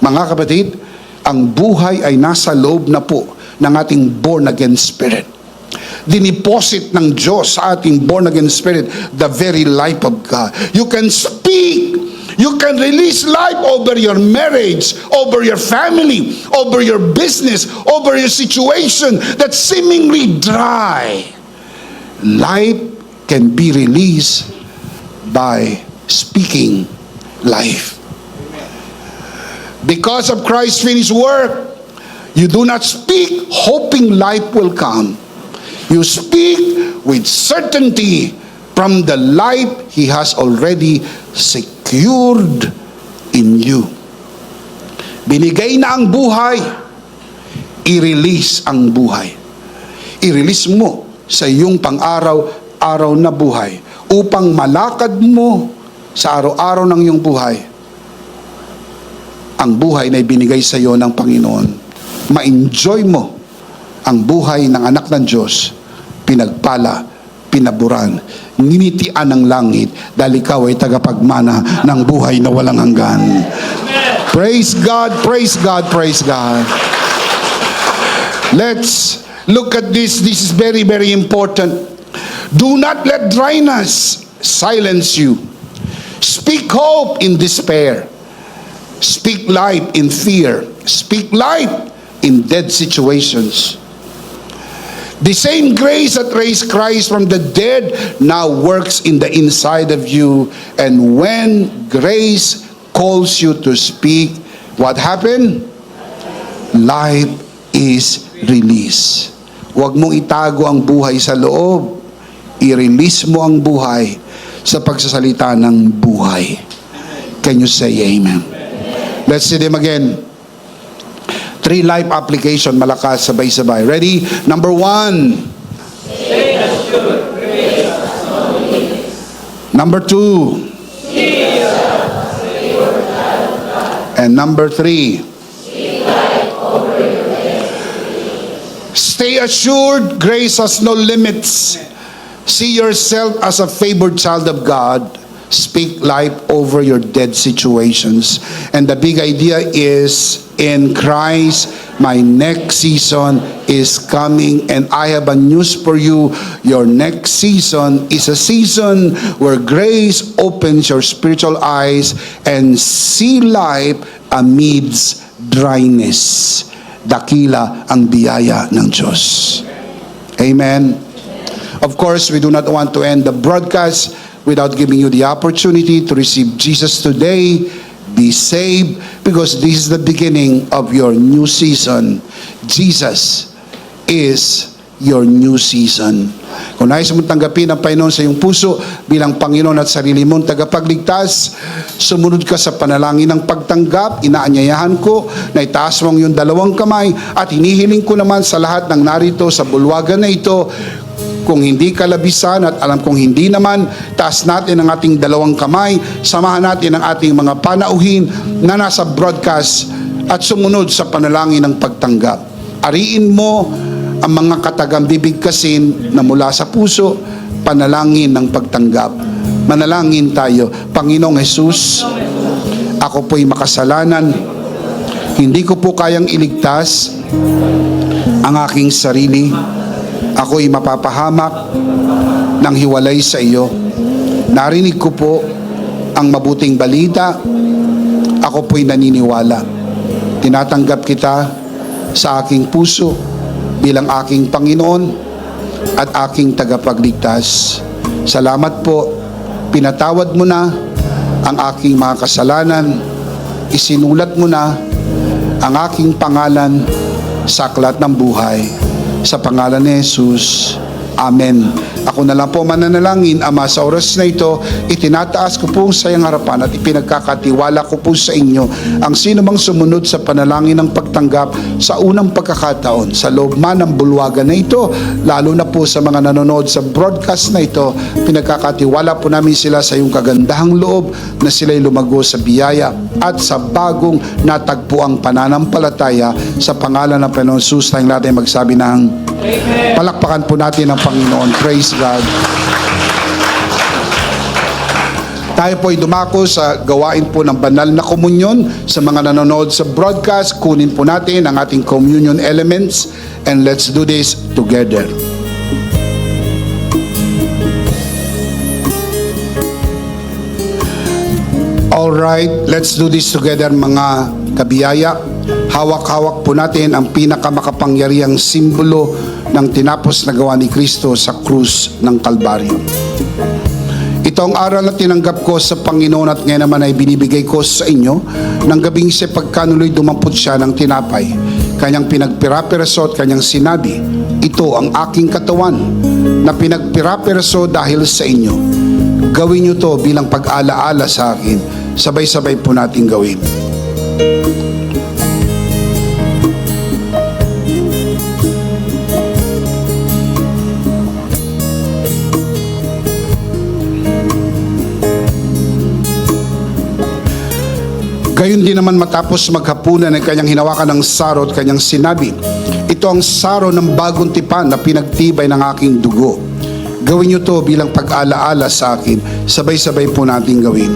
Mga kapatid, ang buhay ay nasa loob na po ng ating born-again spirit. Diniposit ng Diyos sa ating born-again spirit the very life of God. You can speak, you can release life over your marriage, over your family, over your business, over your situation that's seemingly dry. Life can be released by speaking life. Because of Christ's finished work, you do not speak hoping life will come. You speak with certainty from the life He has already secured in you. Binigay na ang buhay, i-release ang buhay. I-release mo sa iyong pang-araw-araw na buhay upang malakad mo sa araw-araw ng iyong buhay ang buhay na ibinigay sa iyo ng Panginoon. Ma-enjoy mo ang buhay ng anak ng Diyos, pinagpala, pinaburan, ninitian ng langit, dahil ikaw ay tagapagmana ng buhay na walang hanggan. Praise God, praise God, praise God. Let's look at this. This is very, very important. Do not let dryness silence you. Speak hope in despair. Speak life in fear. Speak life in dead situations. The same grace that raised Christ from the dead now works in the inside of you. And when grace calls you to speak, what happened? Life is released. Huwag mong itago ang buhay sa loob. I-release mo ang buhay sa pagsasalita ng buhay. Can you say amen? Let's see them again. 3 life application, malakas, sabay-sabay. Ready? Number 1. Number 2. And number 3. Stay assured, grace has no limits. See yourself as a favored child of God. Speak life over your dead situations. And the big idea is, in Christ, my next season is coming, and I have a news for you. Your next season is a season where grace opens your spiritual eyes and see life amidst dryness. Dakila ang biyaya ng Diyos. Amen. Of course, we do not want to end the broadcast without giving you the opportunity to receive Jesus today. Be saved, because this is the beginning of your new season. Jesus is your new season. Kung nais mong tanggapin ang Panginoon sa iyong puso bilang Panginoon at sarili mong tagapagligtas, sumunod ka sa panalangin ng pagtanggap. Inaanyayahan ko na itaas mo ang iyong 2 kamay, at hinihiling ko naman sa lahat ng narito sa bulwagan na ito, kung hindi ka labisan at alam kong hindi naman, taas natin ang ating 2 kamay, samahan natin ang ating mga panauhin na nasa broadcast at sumunod sa panalangin ng pagtanggap. Ariin mo ang mga katagang bibigkasin na mula sa puso, panalangin ng pagtanggap. Manalangin tayo. Panginoong Jesus, ako po'y makasalanan. Hindi ko po kayang iligtas ang aking sarili. Ako'y mapapahamak ng hiwalay sa iyo. Narinig ko po ang mabuting balita. Ako po'y naniniwala. Tinatanggap kita sa aking puso bilang aking Panginoon at aking tagapagligtas. Salamat po, pinatawad mo na ang aking mga kasalanan. Isinulat mo na ang aking pangalan sa aklat ng buhay. Sa pangalan ni Jesus. Amen. Ako na lang po mananalangin, Ama, sa oras na ito, itinataas ko po sa iyong harapan at ipinagkakatiwala ko po sa inyo ang sino mang sumunod sa panalangin ng pagtanggap sa unang pagkakataon, sa loob man ng bulwagan na ito, lalo na po sa mga nanonood sa broadcast na ito, pinagkakatiwala po namin sila sa iyong kagandahang loob na sila'y lumago sa biyaya at sa bagong natagpuang pananampalataya. Sa pangalan ng Panginoon Jesus, tayong lahat ay magsabi ng Amen. Palakpakan po natin ang Panginoon. Praise God. Tayo po ay dumako sa gawain po ng banal na komunyon. Sa mga nanonood sa broadcast, kunin po natin ang ating communion elements, and let's do this together. Alright, let's do this together, mga kabiyaya. Hawak-hawak po natin ang pinakamakapangyarihang simbolo ng tinapos na gawa ni Kristo sa krus ng Kalbaryo. Ito Ito ang aral na tinanggap ko sa Panginoon at ngayon naman ay binibigay ko sa inyo. Nang gabing si pagkanuloy dumampot siya ng tinapay, kanyang pinagpirapiraso at kanyang sinabi, ito ang aking katawan na pinagpirapiraso dahil sa inyo. Gawin niyo to bilang pag-alaala sa akin. Sabay-sabay po natin gawin. Gayon din naman matapos maghapunan ay kanyang hinawakan ng saro at kanyang sinabi, ito ang saro ng bagong tipan na pinagtibay ng aking dugo. Gawin niyo to bilang pag-alaala sa akin. Sabay-sabay po natin gawin.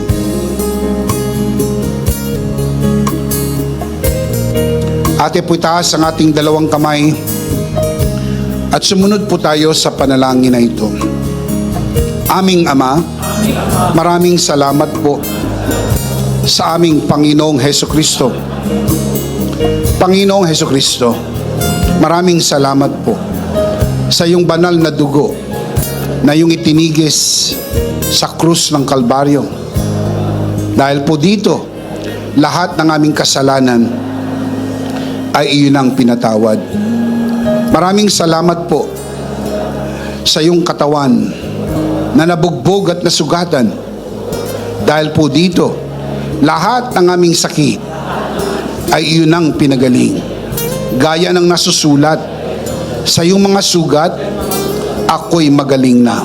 Ate po itaas ang ating dalawang kamay at sumunod po tayo sa panalangin na ito. Aming Ama, maraming salamat po sa aming Panginoong Hesukristo. Panginoong Hesukristo, maraming salamat po sa iyong banal na dugo na iyong itinigis sa krus ng Kalbaryo. Dahil po dito, lahat ng aming kasalanan ay iyon ang pinatawad. Maraming salamat po sa iyong katawan na nabugbog at nasugatan. Dahil po dito, lahat ng aming sakit ay iyon ang pinagaling. Gaya ng nasusulat, sa iyong mga sugat, ako'y magaling na.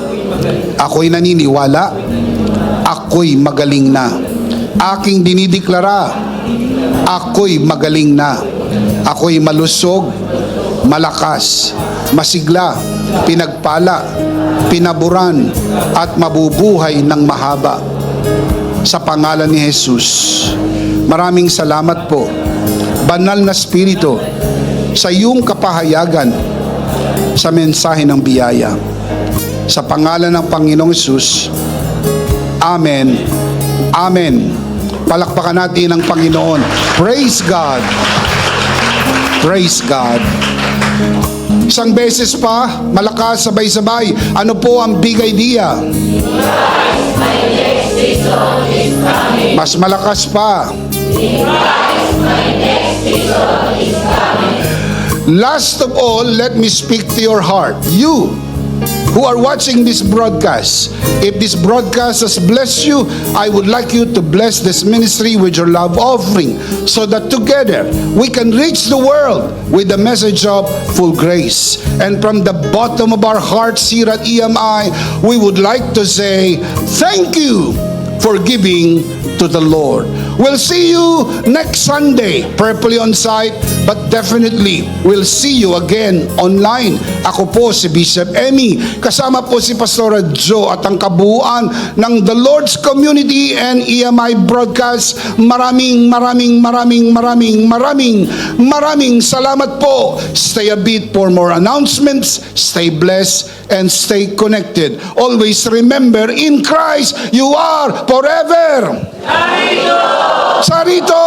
Ako'y naniniwala, ako'y magaling na. Aking dinideklara, ako'y magaling na. Ako'y malusog, malakas, masigla, pinagpala, pinaburan, at mabubuhay ng mahaba. Sa pangalan ni Jesus, maraming salamat po, Banal na Espiritu, sa iyong kapahayagan sa mensahe ng biyaya. Sa pangalan ng Panginoong Jesus, Amen. Amen. Palakpakan natin ang Panginoon. Praise God. Praise God. Isang beses pa, malakas, sabay-sabay. Ano po ang big idea? Mas malakas pa. Last of all, let me speak to your heart. You who are watching this broadcast, if this broadcast has blessed you, I would like you to bless this ministry with your love offering so that together we can reach the world with the message of full grace. And from the bottom of our hearts here at EMI, we would like to say thank you for giving to the Lord. We'll see you next Sunday, prayerfully on site, but definitely we'll see you again online. Ako po si Bishop Emmy, kasama po si Pastora Joe at ang kabuuan ng The Lord's Community and EMI Broadcast. Maraming salamat po. Stay a bit for more announcements. Stay blessed and stay connected. Always remember, in Christ you are forever. Sarito!